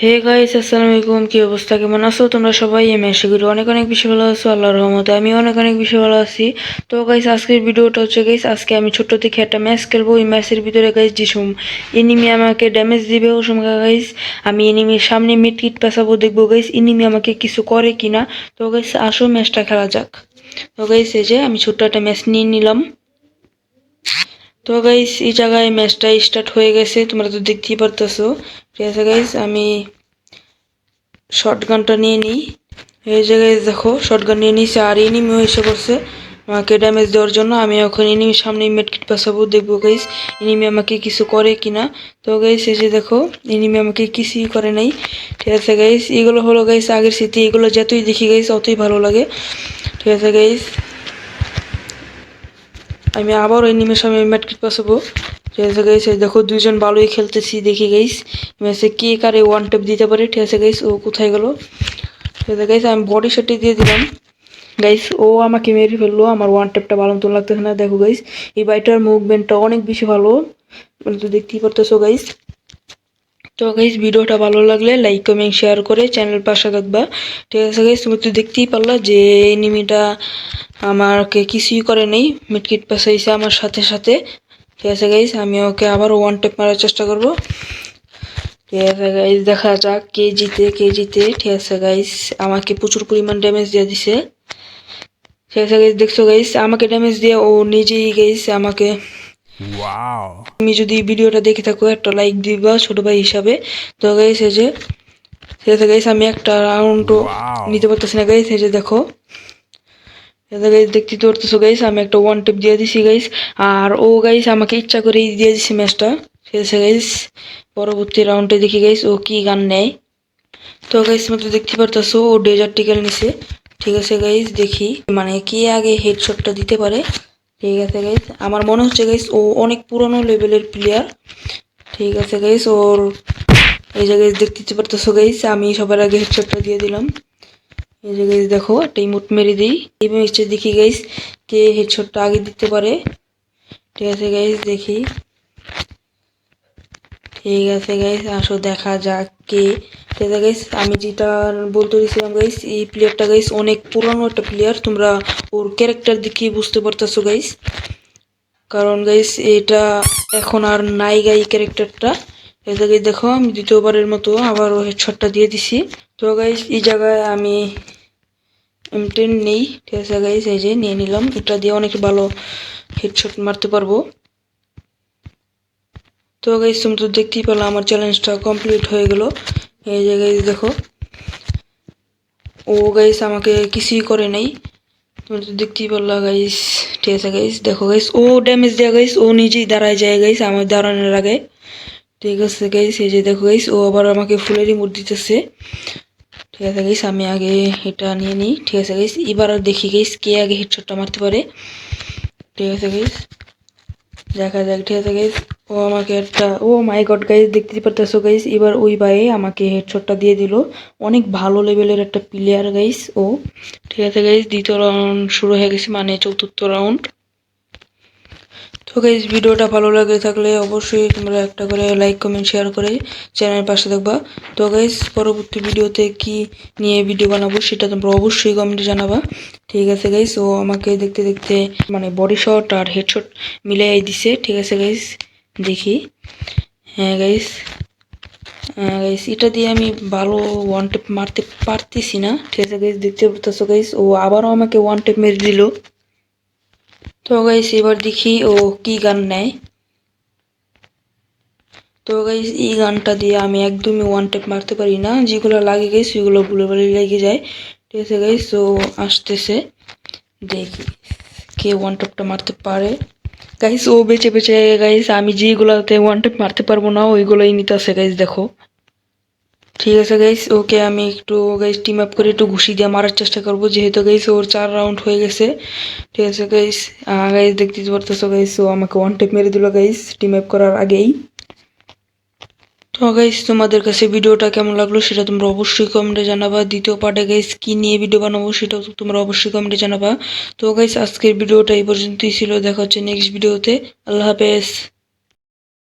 Hey guys, আসসালামু আলাইকুম। কি অবস্থা, কেমন আছো তোমরা সবাই? আমি আশা করি অনেক অনেক বেশি ভালো আছো আল্লাহর রহমতে। আমি অনেক অনেক বেশি ভালো আছি। তো গাইস, আজকের ভিডিওটা হচ্ছে গাইস, আজকে আমি ছোট্ট থেকে একটা ম্যাচ খেলবো। ওই ম্যাচের ভিতরে গাইস যে এনিমি আমাকে ড্যামেজ দিবে, ও সময় গাইস আমি এনিমির সামনে মিড কিট পেঁচাবো, দেখবো গাইস এনিমি আমাকে কিছু করে কিনা। তো গাইস আসো ম্যাচটা খেলা যাক। তো গাইস এই যে আমি ছোট্ট একটা ম্যাচ নিয়ে নিলাম। তো গাইস এই জায়গায় ম্যাচটা স্টার্ট হয়ে গেছে, তোমরা তো দেখতেই পারতেছো। ঠিক আছে গাইস, আমি শটগানটা নিয়ে নিই। এই জায়গায় দেখো শটগান নিয়ে নিয়েছি, আর এনিমিও এসে পড়ছে আমাকে ড্যামেজ দেওয়ার জন্য। আমি এখন এনিমির সামনে মেডকিট পাসাবো, দেখবো গাইস এনিমি আমাকে কিছু করে কিনা। তো গাইস এই যে দেখো এনিমি আমাকে কিছুই করে নাই। ঠিক আছে গাইস, এগুলো হলো গাইস আগের স্মৃতি, এগুলো যতই দেখি গাইস অতই ভালো লাগে। ঠিক আছে গাইস, আমি আবার এনিমির সামনে মেডকিট পাসাবো। ঠিক আছে গাইস, এই দেখো দুইজন ভালোই খেলতেছি, দেখি গাইস ম্যাচে কে কারে ওয়ান ট্যাপ দিতে পারে। ঠিক আছে গাইস, ও কোথায় গেল? ঠিক আছে গাইস, আমি বডি শটটি দিয়ে দিলাম। গাইস ও আমাকে মেরে ফেললো, আমার ওয়ান ট্যাপটা ভালো মতো লাগতেছে না। দেখো গাইস এই বাইটার মুভমেন্টটা অনেক বেশি ভালো, মানে তো দেখতেই পারতেছো গাইস। তো গাইস ভিডিওটা ভালো লাগলে লাইক কমেন্ট শেয়ার করে চ্যানেল পাশে থাকবা। ঠিক আছে গাইস, তুমি তো দেখতেই পারলা যে এনিমিটা আমাকে কিছুই করে নেই, মিডকিট পাশাইছে আমার সাথে সাথে। ঠিক আছে গাইস, আমি ওকে আবার ওয়ান ট্যাপ মারার চেষ্টা করব। ঠিক আছে গাইস, দেখা যাক কে জিতে কে জিতে। ঠিক আছে গাইস, আমাকে প্রচুর পরিমাণ ড্যামেজ দিয়ে দিছে। ঠিক আছে গাইস, দেখছো গাইস আমাকে ড্যামেজ দিয়ে ও নিজেই গাইস আমাকে। তুমি যদি ভিডিওটা দেখে থাকো একটা লাইক দিবা ছোট ভাই হিসাবে। তো গাইস এই যে ঠিক আছে গাইস, আমি একটা রাউন্ডও নিতে পারতেছি না গাইস। এই যে দেখো গাইস, দেখতে তো পারতেছো গাইস আমি একটা ওয়ান টেপ দিয়ে দিছি গাইস। আর ও গাইস আমাকে ইচ্ছা করেই দিয়ে দিছি ম্যাচটা। ঠিক আছে গাইস, পরবর্তী রাউন্ডে দেখি গাইস ও কি গান নেয়। তো গাইস মতো দেখতে পারতেছো ও ডেজার্ট টিকেল নিছে। ঠিক আছে গাইস, দেখি মানে কে আগে হেডশটটা দিতে পারে। ঠিক আছে গাইস, আমার মনে হচ্ছে গাইস ও অনেক পুরনো লেভেলের প্লেয়ার। ঠিক আছে গাইস, ওর এই যে গাইস দেখতে পারতেছো গাইস আমি সবার আগে হেডশটটা দিয়ে দিলাম। এই যে গাইস দেখো একটা ইমোট মেরে দিই, এই ম্যাচে দেখি গাইস কে হেডশটটা আগে দিতে পারে। ঠিক আছে গাইস, দেখি। ঠিক আছে গাইস, আসো দেখা যাক কে। ঠিক আছে গাইস, আমি যেটা বলতে দিয়েছিলাম গাইস, এই প্লেয়ারটা গাইস অনেক পুরানো একটা প্লেয়ার, তোমরা ওর ক্যারেক্টার দেখে বুঝতে পারতেছো গাইস। কারণ গাইস এটা এখন আর নাই গাই ক্যারেক্টারটা। এই জায়গায় দেখো আমি দ্বিতীয়বারের মতো আবারও হেডশটটা দিয়ে দিছি। তো গাইস এই জায়গায় আমি M10 নেই। ঠিক আছে গাইস, এই যে নিয়ে নিলাম, এটা দিয়ে অনেক ভালো হেডশট মারতে পারবো। তো গাইস তুমি তো দেখতেই পেলা আমার চ্যালেঞ্জটা কমপ্লিট হয়ে গেল। এই যে গাইস দেখো ও গাইস আমাকে কিছুই করে নাই, তুমি তো দেখতেই পারলা গাইস। ঠিক আছে গাইস, দেখো গাইস ও ড্যামেজ দেয়া গাইস, ও নিজেই দাঁড়ায় যায় গাইস আমার দাঁড়ানোর আগে। ঠিক আছে গাইস, এই যে দেখো গাইস ও আবার আমাকে ফুলের রিমোট দিতেছে। ঠিক আছে গাইস, আমি আগে এটা নিয়ে নিই। ঠিক আছে গাইস, এবার দেখি গাইস কে আগে হেডশটটা মারতে পারে। ঠিক আছে গাইস, দেখা যাক। ঠিক আছে গাইস, ও আমাকে একটা, ও মাই গড গাইস দেখতে পারতেছো গাইস এবার ওই ভাই আমাকে হেডশটটা দিয়ে দিল। অনেক ভালো লেভেলের একটা প্লেয়ার গাইস ও। ঠিক আছে গাইস, দ্বিতীয় রাউন্ড শুরু হয়ে গেছে, মানে চতুর্থ রাউন্ড। তো গাইস ভিডিওটা ভালো লাগে থাকলে অবশ্যই তোমরা একটা করে লাইক কমেন্ট শেয়ার করে চ্যানেলের পাশে থাকবা। তো গাইস পরবর্তী ভিডিওতে কি নিয়ে ভিডিও বানাবো সেটা তোমরা অবশ্যই কমেন্টে জানাবা। ঠিক আছে গাইস, ও আমাকে দেখতে দেখতে মানে বডি শট আর হেডশট মিলাই দিছে। ঠিক আছে গাইস, দেখি। হ্যাঁ গাইস, গাইস এটা দিয়ে আমি ভালো ওয়ান টেপ মারতে পারতেছি না। ঠিক আছে গাইস, দেখতে পারতেছো গাইস ও আবারও আমাকে ওয়ান টেপ মেরে দিল। তো গাইস এবার দেখি ও কি গান নেয়। তো গাইস এই গানটা দিয়ে আমি একদমই ওয়ান টেপ মারতে পারি না, যেগুলো লাগে গাইস সেগুলো ভুলে ভুলে লেগে যায়। ঠিক আছে গাইস, তো আসতেছে, দেখি কে ওয়ান টেপটা মারতে পারে। গাইস ও বেঁচে বেঁচে গাইস, আমি যেগুলোতে ওয়ান টেপ মারতে পারবো না ওইগুলোই নিতেছে গাইস, দেখো। ঠিক আছে গাইস, ওকে আমি একটু গাইস টিম আপ করে একটু ঘুষি দিয়ে মারার চেষ্টা করবো, যেহেতু গাইস ওর 4 রাউন্ড হয়ে গেছে। ঠিক আছে গাইস, গাইস দেখতে পারতেছো গাইস ও আমাকে ওয়ান টেপ মেরে দিল গাইস টিম আপ করার আগেই। তো গাইস তোমাদের কাছে ভিডিওটা কেমন লাগলো সেটা তোমরা অবশ্যই কমেন্টে জানাবা। দ্বিতীয় পার্টে গাইস কি নিয়ে ভিডিও বানাবো সেটাও তোমরা অবশ্যই কমেন্টে জানাবা। তো গাইস আজকের ভিডিওটা এই পর্যন্তই ছিল, দেখা হচ্ছে নেক্সট ভিডিওতে। আল্লাহ হাফেজ।